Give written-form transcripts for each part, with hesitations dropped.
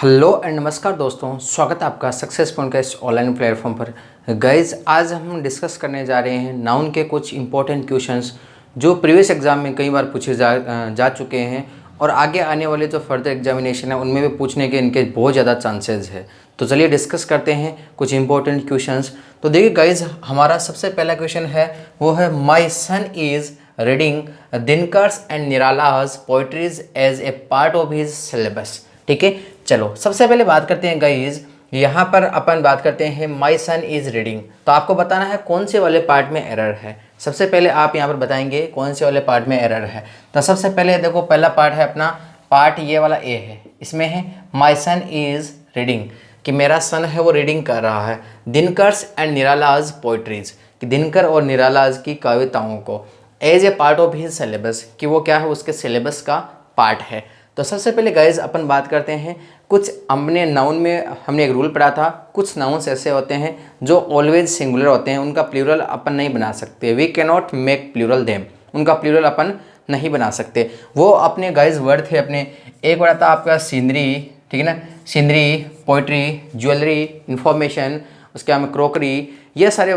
Hello and नमस्कार दोस्तों, स्वागत है आपका सक्सेस पॉइंट का इस ऑनलाइन प्लेटफॉर्म पर। गाइज, आज हम डिस्कस करने जा रहे हैं नाउन के कुछ इंपॉर्टेंट क्वेश्चंस जो प्रीवियस एग्जाम में कई बार पूछे जा चुके हैं और आगे आने वाले जो फर्दर एग्जामिनेशन है उनमें भी पूछने के इनके बहुत ज़्यादा चांसेस है। तो चलिए डिस्कस करते हैं कुछ इंपॉर्टेंट क्वेश्चंस। तो देखिए गाइज, हमारा सबसे पहला क्वेश्चन है वो है my son is reading Dinkar's and Nirala's poetries as a part of his syllabus. ठीक है, चलो सबसे पहले बात करते हैं गाइज, यहाँ पर अपन बात करते हैं माई सन इज रीडिंग। तो आपको बताना है कौन से वाले पार्ट में एरर है। सबसे पहले आप यहाँ पर बताएंगे कौन से वाले पार्ट में एरर है। तो सबसे पहले देखो, पहला पार्ट है अपना पार्ट ये वाला ए है, इसमें है माई सन इज रीडिंग कि मेरा सन है वो रीडिंग कर रहा है दिनकर्स एंड निरालाज पोइट्रीज कि दिनकर और निरालाज की कविताओं को as a part of his syllabus कि वो क्या है उसके सिलेबस का पार्ट है। तो सबसे पहले गाइज अपन बात करते हैं कुछ हमने नाउन में हमने एक रूल पढ़ा था, कुछ नाउन्स ऐसे होते हैं जो ऑलवेज सिंगुलर होते हैं, उनका प्लूरल अपन नहीं बना सकते। We can not make plural them, उनका प्लूरल अपन नहीं बना सकते। वो अपने गाइज वर्ड थे अपने, एक बड़ा था आपका सीनरी, ठीक है ना, सीनरी, पोइट्री, ज्वेलरी, इंफॉर्मेशन, उसके बाद में क्रोकरी, ये सारे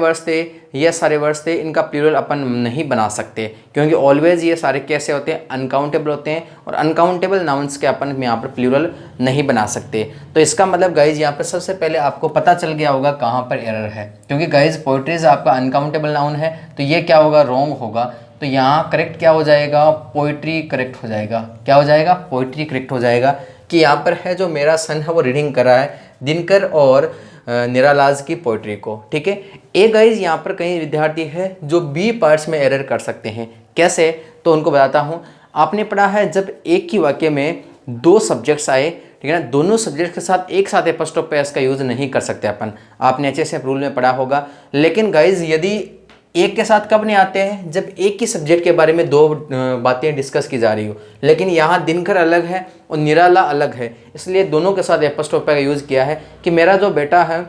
वर्ड्स थे, इनका प्लूरल अपन नहीं बना सकते क्योंकि ऑलवेज ये सारे कैसे होते हैं, अनकाउंटेबल होते हैं और अनकाउंटेबल नाउन्स के अपन यहाँ पर प्लूरल नहीं बना सकते। तो इसका मतलब गाइज यहाँ पर सबसे पहले आपको पता चल गया होगा कहाँ पर एरर है, क्योंकि गाइज पोइट्रीज आपका अनकाउंटेबल नाउन है तो ये क्या होगा, रॉन्ग होगा। तो यहाँ करेक्ट क्या हो जाएगा, पोइट्री करेक्ट हो जाएगा। क्या हो जाएगा, पोइट्री करेक्ट हो जाएगा कि यहाँ पर है जो मेरा सन है वो रीडिंग कर रहा है दिनकर और निरालाज की पोइट्री को। ठीक है, ए गाइज यहाँ पर कई विद्यार्थी है जो बी पार्ट्स में एरर कर सकते हैं। कैसे, तो उनको बताता हूँ। आपने पढ़ा है जब एक ही वाक्य में दो सब्जेक्ट्स आए, ठीक है ना, दोनों सब्जेक्ट के साथ एक साथ एपोस्ट्रोफी एस का यूज़ नहीं कर सकते अपन, आपने अच्छे से रूल में पढ़ा होगा। लेकिन गाइज यदि एक के साथ कब नहीं आते हैं, जब एक ही सब्जेक्ट के बारे में दो बातें डिस्कस की जा रही हो। लेकिन यहाँ दिनकर अलग है और निराला अलग है, इसलिए दोनों के साथ एपोस्ट्रोफी का यूज़ किया है कि मेरा जो बेटा है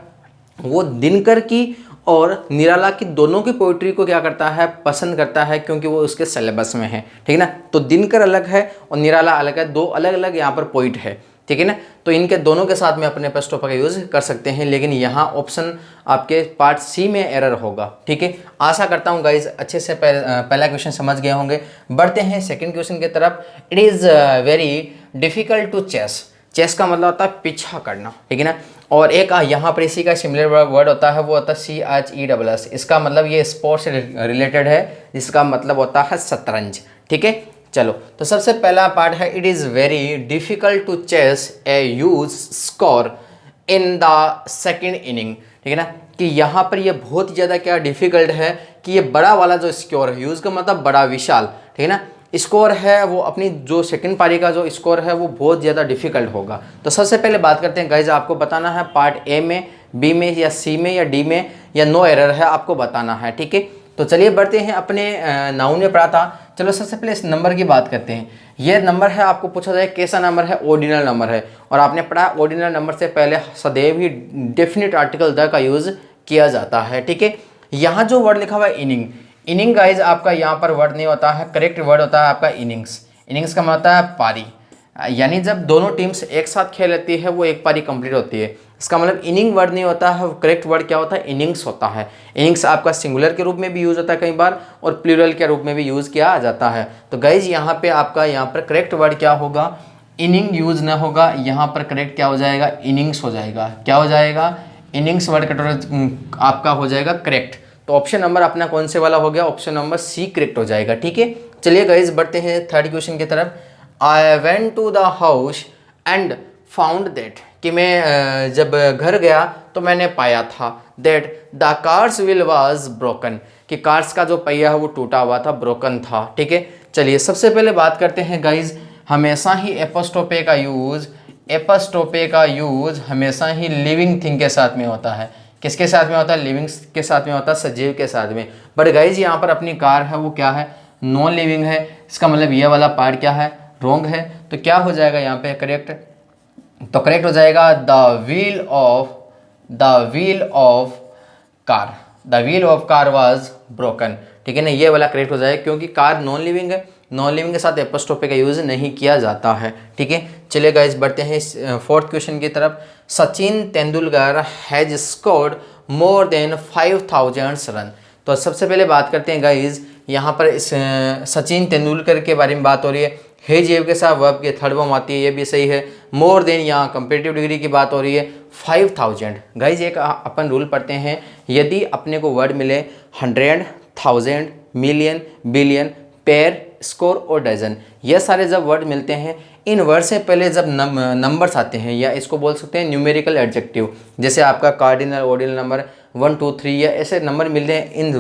वो दिनकर की और निराला की दोनों की पोइट्री को क्या करता है, पसंद करता है, क्योंकि वो उसके सिलेबस में है। ठीक है ना, तो दिनकर अलग है और निराला अलग है, दो अलग अलग यहाँ पर पोइट है। ठीक है ना, तो इनके दोनों के साथ में अपने एपोस्ट्रोफी का यूज़ कर सकते हैं। लेकिन यहाँ ऑप्शन आपके पार्ट सी में एरर होगा। ठीक है, आशा करता हूँ गाइज अच्छे से पहला क्वेश्चन समझ गए होंगे। बढ़ते हैं सेकंड क्वेश्चन की तरफ। It is very difficult to chase. Chase का मतलब होता है पीछा करना, ठीक है ना। और एक यहाँ पर इसी का सिमिलर वर्ड होता है, वो होता है CHESS। इसका मतलब ये स्पोर्ट्स से रिलेटेड है, जिसका मतलब होता है शतरंज। ठीक है, चलो तो सबसे पहला पार्ट है it is very difficult to chase a huge score in the second inning. ठीक है ना, कि यहाँ पर ये बहुत ज़्यादा क्या डिफिकल्ट है कि ये बड़ा वाला जो स्कोर है, यूज़ का मतलब बड़ा विशाल, ठीक है ना, स्कोर है वो अपनी जो सेकंड पारी का जो स्कोर है वो बहुत ज़्यादा डिफिकल्ट होगा। तो सबसे पहले बात करते हैं गाइज, आपको बताना है पार्ट ए में, बी में या सी में या डी में या नो एरर है, आपको बताना है। ठीक है, तो चलिए बढ़ते हैं अपने नाउन में पढ़ा था। चलो सबसे पहले इस नंबर की बात करते हैं। ये नंबर है, आपको पूछा जाए कैसा नंबर है, ऑर्डिनल नंबर है। और आपने पढ़ा ऑर्डिनल नंबर से पहले सदैव ही डेफिनेट आर्टिकल द का यूज़ किया जाता है। ठीक है, यहाँ जो वर्ड लिखा हुआ है इनिंग, इनिंग गाइज आपका यहाँ पर वर्ड नहीं होता है, करेक्ट वर्ड होता है आपका इनिंग्स। इनिंग्स का मतलब होता है पारी, यानी जब दोनों टीम्स एक साथ खेल लेती है वो एक पारी कंप्लीट होती है। इसका मतलब इनिंग वर्ड नहीं होता है, करेक्ट वर्ड क्या होता है, इनिंग्स होता है। इनिंग्स आपका सिंगुलर के रूप में भी यूज़ होता है कई बार और प्लूरल के रूप में भी यूज़ किया जाता है। तो गाइज यहाँ पे आपका यहाँ पर करेक्ट वर्ड क्या होगा, इनिंग यूज़ ना होगा, यहाँ पर करेक्ट क्या हो जाएगा, इनिंग्स हो जाएगा। क्या हो जाएगा, इनिंग्स वर्ड करेक्ट आपका हो जाएगा करेक्ट। तो ऑप्शन नंबर अपना कौन से वाला हो गया, ऑप्शन नंबर सी करेक्ट हो जाएगा। ठीक है, चलिए गाइज बढ़ते हैं थर्ड क्वेश्चन की तरफ। I went to the house and found that कि मैं जब घर गया तो मैंने पाया था that the car's wheel was broken कि कार्स का जो पहिया है वो टूटा हुआ था, ब्रोकन था। ठीक है, चलिए सबसे पहले बात करते हैं गाइज, हमेशा ही एपोस्ट्रोफे का यूज़ हमेशा ही लिविंग थिंग के साथ में होता है। किसके साथ में होता है, लिविंग के साथ में होता है, सजीव के साथ में। बट गाइज यहाँ पर अपनी कार है वो क्या है, नॉन लिविंग है। इसका मतलब ये वाला पार्ट क्या है, रॉन्ग है। तो क्या हो जाएगा यहाँ पे करेक्ट, तो करेक्ट हो जाएगा the wheel of car was broken. ठीक है ना, ये वाला करेक्ट हो जाएगा क्योंकि कार नॉन लिविंग है नॉन लिविंग के साथ एपोस्ट्रोफी का यूज़ नहीं किया जाता है। ठीक है, चलिए गाइज बढ़ते हैं फोर्थ क्वेश्चन की तरफ। Sachin Tendulkar has scored more than 5000 run. तो सबसे पहले बात करते हैं गाइज, यहाँ पर इस सचिन तेंदुलकर के बारे में बात हो रही है। हेज वेव के साथ वर्ब के थर्ड फॉर्म आती है, ये भी सही है। मोर देन यहाँ कंपेरेटिव डिग्री की बात हो रही है। 5000 गाइज एक अपन रूल पढ़ते हैं, यदि अपने को वर्ड मिले 100, 1000, मिलियन, बिलियन, पेयर, स्कोर और डजन, ये सारे जब वर्ड मिलते हैं, इन वर्ड से पहले जब नंबर्स आते हैं, या इसको बोल सकते हैं न्यूमेरिकल एडजेक्टिव, जैसे आपका कार्डिनल ऑर्डिनल नंबर 1 2 3 या ऐसे नंबर मिलते हैं इन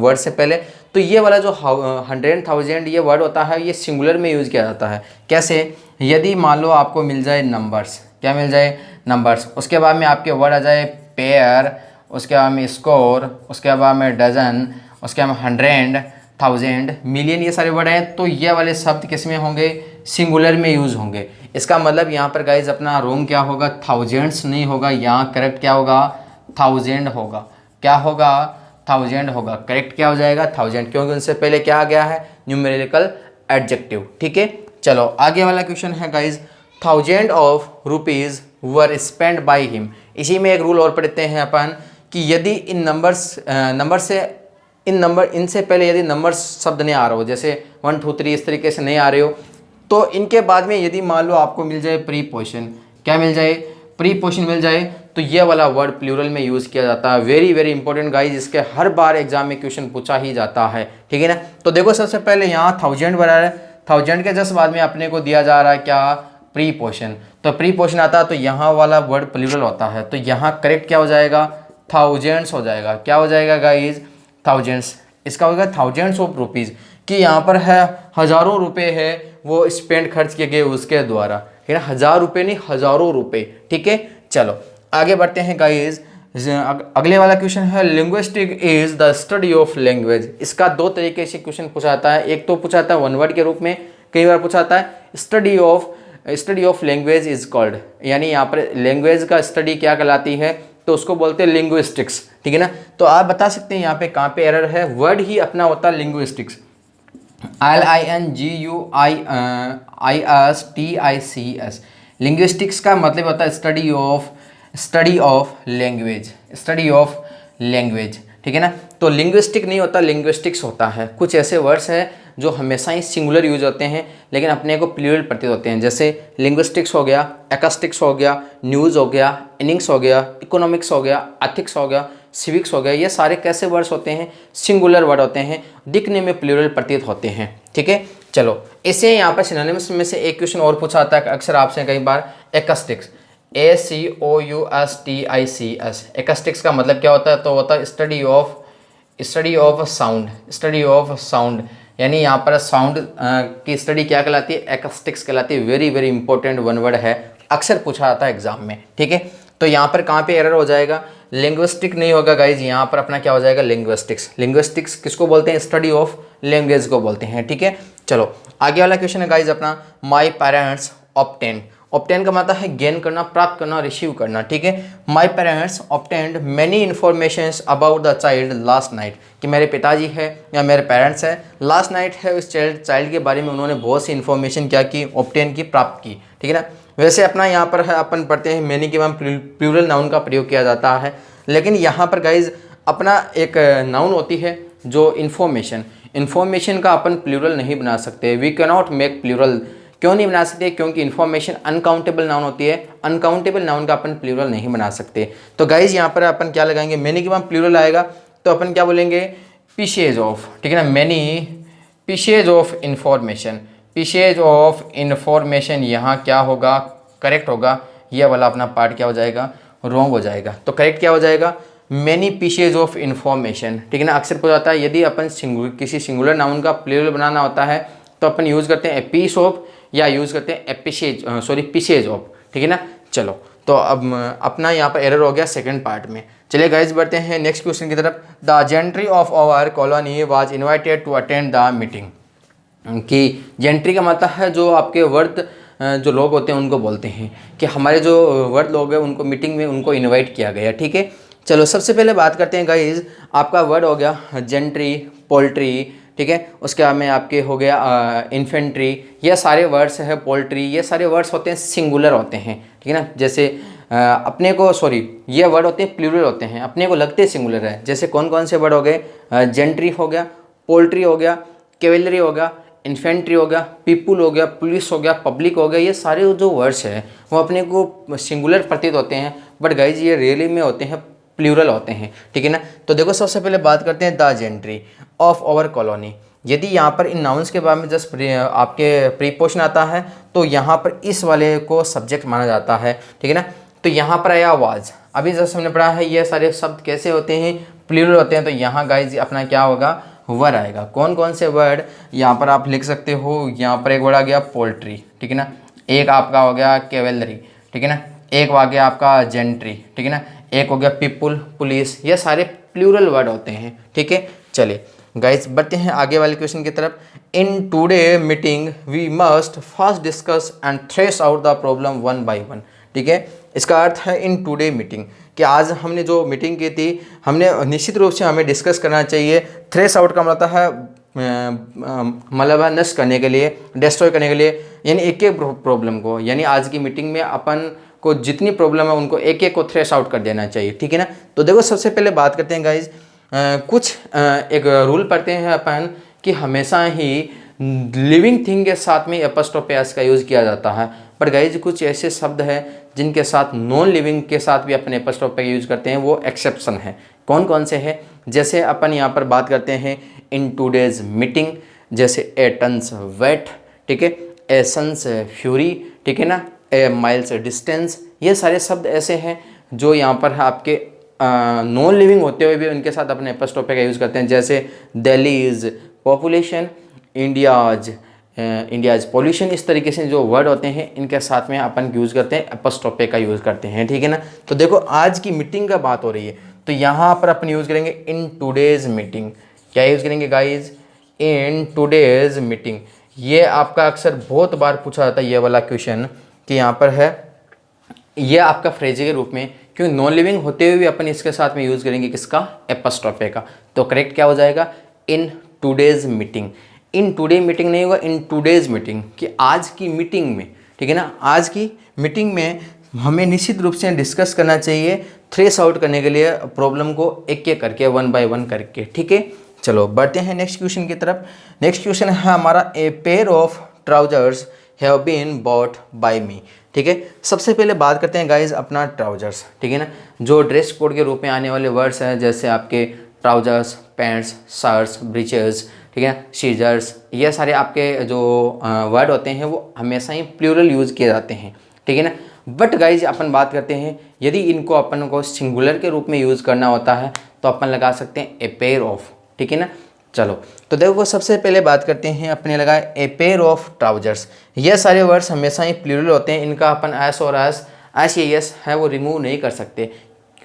वर्ड से पहले, तो ये वाला जो 100, 1000 ये वर्ड होता है, ये सिंगुलर में यूज़ किया जाता है। कैसे? यदि मान लो आपको मिल जाए नंबर्स, क्या मिल जाए? नंबर्स, उसके बाद में आपके वर्ड आ जाए पेयर, उसके बाद में स्कोर, उसके बाद में डजन, उसके बाद में 100, 1000, मिलियन, ये सारे वर्ड हैं, तो ये वाले शब्द किस में होंगे? सिंगुलर में यूज़ होंगे। इसका मतलब यहाँ पर गाइज अपना रोम क्या होगा? थाउजेंड्स नहीं होगा, यहाँ करेक्ट क्या होगा? 1000 होगा। क्या होगा? 1000 होगा। करेक्ट क्या हो जाएगा? 1000, क्योंकि उनसे पहले क्या आ गया है? Numerical adjective. ठीक है, चलो आगे वाला क्वेश्चन है guys, 1000 of rupees were spend by him. इसी में एक रूल और पढ़ते हैं अपन कि यदि इन इनसे पहले यदि नंबर्स शब्द नहीं आ रहा हो, जैसे 1 2 3 इस तरीके से नहीं आ रहे हो, तो इनके बाद में यदि मान लो आपको मिल जाए प्रीपोजिशन, क्या मिल जाए? प्रीपोजिशन मिल जाए, तो ये वाला वर्ड प्लूरल में यूज़ किया जाता है। वेरी वेरी इंपॉर्टेंट गाइज, इसके हर बार एग्जाम में क्वेश्चन पूछा ही जाता है। ठीक है ना, तो देखो सबसे पहले यहाँ 1000 बना रहा है, 1000 के जस्ट बाद में अपने को दिया जा रहा है क्या? प्रीपोजिशन। तो प्रीपोजिशन आता है तो यहाँ वाला वर्ड प्लूरल होता है, तो यहाँ करेक्ट क्या हो जाएगा? थाउजेंड्स हो जाएगा। क्या हो जाएगा गाइज? थाउजेंड्स। इसका होगा थाउजेंड्स ऑफ रुपीज़, कि यहाँ पर है हज़ारों रुपए है वो स्पेंड खर्च किए गए उसके द्वारा, ठीक है ना, 1000 रुपये नहीं, हज़ारों रुपए। ठीक है, चलो आगे बढ़ते हैं गाइज। अगले वाला क्वेश्चन है, linguistic is the study of language. इसका दो तरीके से क्वेश्चन पूछा जाता है, एक तो पूछा जाता है वन वर्ड के रूप में, कई बार पूछा जाता है study of language is called, यानी यहाँ पर लैंग्वेज का स्टडी क्या कहलाती है? तो उसको बोलते हैं लिंग्विस्टिक्स। ठीक है ना, तो आप बता सकते हैं यहाँ पे कहाँ पे एरर है? वर्ड ही अपना होता है लिंग्विस्टिक्स, LINGUISTICS। लिंग्विस्टिक्स का मतलब होता है स्टडी ऑफ लैंग्वेज। ठीक है ना, तो लिंग्विस्टिक नहीं होता, लिंग्विस्टिक्स होता है। कुछ ऐसे वर्ड्स हैं जो हमेशा ही सिंगुलर यूज होते हैं, लेकिन अपने को प्लूरल प्रतीत होते हैं, जैसे लिंग्विस्टिक्स हो गया, एकस्टिक्स हो गया, न्यूज़ हो गया, इनिंग्स हो गया, इकोनॉमिक्स हो गया, एथिक्स हो गया, सिविक्स हो गया। ये सारे कैसे वर्ड्स होते हैं? सिंगुलर वर्ड होते हैं, दिखने में प्लूरल प्रतीत होते हैं। ठीक है, चलो इसे यहाँ पर सिनोनिम्स में से एक क्वेश्चन और पूछा जाता है अक्सर आपसे कई बार, एकस्टिक्स, ACOUSTICS। एकस्टिक्स का मतलब क्या होता है? तो होता है स्टडी ऑफ साउंड, यानी यहाँ पर साउंड की स्टडी क्या कहलाती है? एकस्टिक्स कहलाती है। Very very important one word है, अक्सर पूछा जाता है एग्जाम में। ठीक है, तो यहाँ पर कहाँ पे एरर हो जाएगा? लिंग्विस्टिक नहीं होगा गाइज, यहाँ पर अपना क्या हो जाएगा? लिंग्विस्टिक्स किसको बोलते हैं? स्टडी ऑफ लैंग्वेज को बोलते हैं। ठीक है, चलो आगे वाला क्वेश्चन है गाइज अपना, माई पेरेंट्स ऑब्टेन का मतलब है गेन करना, प्राप्त करना, रिसीव करना। ठीक है, my parents obtained many information about the child last night, कि मेरे पिताजी है या मेरे पेरेंट्स है, लास्ट नाइट है उस चाइल्ड के बारे में उन्होंने बहुत सी इन्फॉर्मेशन क्या की? ऑब्टेन की, प्राप्त की। ठीक है ना, वैसे अपना यहाँ पर है अपन पढ़ते हैं मैनी के बाद प्लूरल नाउन का प्रयोग किया जाता है, लेकिन यहाँ पर गाइज अपना एक नाउन होती है जो इन्फॉर्मेशन का अपन प्लूरल नहीं बना सकते। We can not make plural. क्यों नहीं बना सकते? क्योंकि इन्फॉर्मेशन अनकाउंटेबल नाउन होती है, अनकाउंटेबल नाउन का अपन प्लूरल नहीं बना सकते। तो गाइज यहाँ पर अपन क्या लगाएंगे? मैनी के बाद प्लूरल आएगा तो अपन क्या बोलेंगे? Pieces of. ठीक है ना, मैनी पीसेज ऑफ इन्फॉर्मेशन यहाँ क्या होगा? करेक्ट होगा। ये वाला अपना पार्ट क्या हो जाएगा? रॉन्ग हो जाएगा। तो करेक्ट क्या हो जाएगा? Many pieces of information. ठीक है ना, अक्सर हो जाता है यदि अपन किसी सिंगुलर नाउन का प्लूरल बनाना होता है तो अपन यूज़ करते हैं ए पीस ऑफ, या यूज़ करते हैं पीसेज ऑफ। ठीक है ना, चलो तो अब अपना यहाँ पर एरर हो गया सेकंड पार्ट में। चलिए गाइज बढ़ते हैं नेक्स्ट क्वेश्चन की तरफ। The gentry of our colony was invited to attend the meeting. कि जेंट्री का मतलब है जो आपके वर्द जो लोग होते हैं उनको बोलते हैं, कि हमारे जो वर्द लोग हैं उनको मीटिंग में उनको इनवाइट किया गया। ठीक है, चलो सबसे पहले बात करते हैं गाइज, आपका वर्ड हो गया जेंट्री, पोल्ट्री, ठीक है। उसके बाद में आपके हो गया इन्फेंट्री, ये सारे वर्ड्स है, पोल्ट्री, ये सारे वर्ड्स होते हैं सिंगुलर होते हैं, ठीक है ना। जैसे अपने को ये वर्ड होते हैं प्लूरल होते हैं, अपने को लगते सिंगुलर है। जैसे कौन कौन से वर्ड हो गए, जेंट्री हो गया, पोल्ट्री हो गया, कैवेलरी हो गया, इन्फेंट्री हो गया, पीपुल हो गया, पुलिस हो गया, पब्लिक हो गया, ये सारे जो वर्ड्स हैं वो अपने को सिंगुलर प्रतीत होते हैं, बट गाइज ये रियली में होते हैं प्लूरल होते हैं, ठीक है ना। तो देखो सबसे पहले बात करते हैं the gentry of our colony. यदि यहाँ पर इन नाउन्स के बारे में जस्ट आपके प्रीपोजिशन आता है तो यहाँ पर इस वाले को सब्जेक्ट माना जाता है, ठीक है ना। तो यहाँ पर आया वाज, अभी जैसे हमने पढ़ा है ये सारे शब्द कैसे होते हैं, प्लूरल होते हैं। तो यहाँ गाइज अपना क्या होगा, वर्ड आएगा। कौन कौन से वर्ड यहाँ पर आप लिख सकते हो, यहाँ पर एक वर्ड आ गया पोल्ट्री, ठीक है ना, एक आपका हो गया कैवेलरी, ठीक है ना, एक आ गया आपका जेंट्री, ठीक है ना, एक हो गया पीपुल, पुलिस, ये सारे प्लूरल वर्ड होते हैं, ठीक है। चलिए गाइस बढ़ते हैं आगे वाले क्वेश्चन की तरफ। In today meeting we must first discuss and thresh out the problem one by one, ठीक है। इसका अर्थ है इन टुडे मीटिंग कि आज हमने जो मीटिंग की थी, हमने निश्चित रूप से हमें डिस्कस करना चाहिए। थ्रेश आउट का मतलब है मतलब नष्ट करने के लिए, डिस्ट्रॉय करने के लिए, यानी एक एक प्रॉब्लम को, यानी आज की मीटिंग में अपन को जितनी प्रॉब्लम है उनको एक एक को थ्रेश आउट कर देना चाहिए, ठीक है ना। तो देखो सबसे पहले बात करते हैं गाइज, कुछ एक रूल पढ़ते हैं अपन कि हमेशा ही लिविंग थिंग के साथ में एपोस्ट्रोफी एस का यूज़ किया जाता है, पर गाइज कुछ ऐसे शब्द हैं जिनके साथ नॉन लिविंग के साथ भी अपन एपोस्ट्रोफी का यूज़ करते हैं, वो एक्सेप्शन है। कौन कौन से हैं, जैसे अपन यहाँ पर बात करते हैं इन टूडेज मीटिंग, जैसे ए टन्स वेट, ठीक है, ए सन्स फ्यूरी, ठीक है ना, ए माइल्स डिस्टेंस, ये सारे शब्द ऐसे हैं जो यहाँ पर आपके नॉन लिविंग होते हुए भी उनके साथ अपने एपोस्ट्रोफी का यूज़ करते हैं। जैसे Delhi is population, India's pollution, इस तरीके से जो वर्ड होते हैं इनके साथ में अपन यूज़ करते हैं, एपोस्ट्रोफी का यूज़ करते हैं, ठीक है ना। तो देखो आज की मीटिंग का बात हो रही है तो यहाँ पर अपन यूज़ करेंगे इन टुडेज मीटिंग। क्या यूज़ करेंगे गाइज, इन टुडेज मीटिंग। ये आपका अक्सर बहुत बार पूछा जाता है ये वाला क्वेश्चन कि यहाँ पर है, ये आपका फ्रेज के रूप में, क्योंकि नॉन लिविंग होते हुए भी अपन इसके साथ में यूज़ करेंगे किसका, एपोस्ट्रोफी का। तो करेक्ट क्या हो जाएगा, in today's meeting. In today meeting नहीं होगा, इन टुडेज मीटिंग, कि आज की मीटिंग में, ठीक है ना, आज की मीटिंग में हमें निश्चित रूप से डिस्कस करना चाहिए, थ्रेश आउट करने के लिए प्रॉब्लम को एक एक करके, वन बाय वन करके, ठीक है। चलो बढ़ते हैं नेक्स्ट क्वेश्चन की तरफ। नेक्स्ट क्वेश्चन है हमारा, a pair of trousers have been bought by me, ठीक है। सबसे पहले बात करते हैं गाइज अपना ट्राउजर्स, ठीक है ना, जो ड्रेस कोड के रूप में आने वाले वर्ड्स हैं, जैसे आपके ट्राउजर्स, पैंट्स, शर्ट्स, ब्रीचेस, ठीक है, सीजर्स, ये सारे आपके जो वर्ड होते हैं वो हमेशा ही प्लूरल यूज़ किए जाते हैं, ठीक है ना। बट गाइज अपन बात करते हैं यदि इनको अपन को सिंगुलर के रूप में यूज़ करना होता है तो अपन लगा सकते हैं ए पेयर ऑफ, ठीक है ना। चलो तो देखो सबसे पहले बात करते हैं, अपने लगाए ए पेयर ऑफ ट्राउजर्स। ये सारे वर्ड्स हमेशा ही प्लूरल होते हैं, इनका अपन एस और एस या यस है वो रिमूव नहीं कर सकते,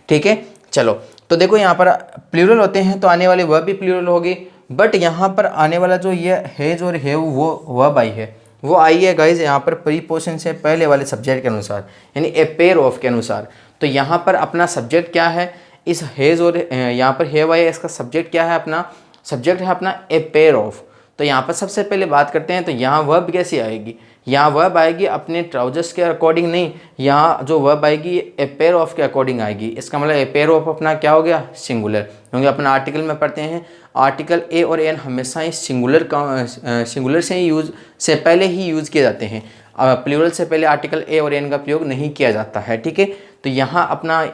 ठीक है। चलो तो देखो यहाँ पर प्लूरल होते हैं तो आने वाली वर्ब भी प्लूरल होगी, बट यहाँ पर आने वाला जो ये हैज और है वो वर्ब आई है, वो आई है गाइज यहाँ पर प्रीपोजिशन से पहले वाले सब्जेक्ट के अनुसार, यानी ए पेयर ऑफ के अनुसार। तो यहाँ पर अपना सब्जेक्ट क्या है, इस हैज और यहाँ पर हैव आई है, इसका सब्जेक्ट क्या है, अपना सब्जेक्ट है अपना ए पेयर ऑफ। तो यहाँ पर सबसे पहले बात करते हैं तो यहाँ वर्ब कैसी आएगी, यहाँ वर्ब आएगी अपने ट्राउजर्स के अकॉर्डिंग नहीं, यहाँ जो वर्ब आएगी ए पेयर ऑफ के अकॉर्डिंग आएगी। इसका मतलब ए पेयर ऑफ अपना क्या हो गया, सिंगुलर, क्योंकि अपना आर्टिकल में पढ़ते हैं आर्टिकल ए और एन हमेशा ही सिंगुलर से ही यूज़ से पहले ही यूज़ किए जाते हैं, प्लूरल से पहले आर्टिकल ए और एन का प्रयोग नहीं किया जाता है, ठीक है। तो यहाँ अपना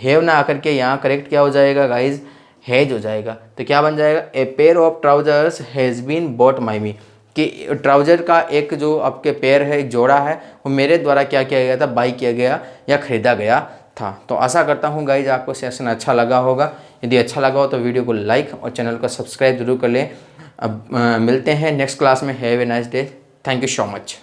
हैव ना आकर के यहाँ करेक्ट क्या हो जाएगा गाइज, हैज हो जाएगा। तो क्या बन जाएगा, a pair of trousers has been bought by me, कि ट्राउज़र का एक जो आपके पेयर है, एक जोड़ा है, वो मेरे द्वारा क्या किया गया था, बाई किया गया या ख़रीदा गया था। तो आशा करता हूँ गाइज आपको सेशन अच्छा लगा होगा। यदि अच्छा लगा हो तो वीडियो को लाइक और चैनल को सब्सक्राइब जरूर कर लें। अब मिलते हैं नेक्स्ट क्लास में। Have a nice day, thank you so much.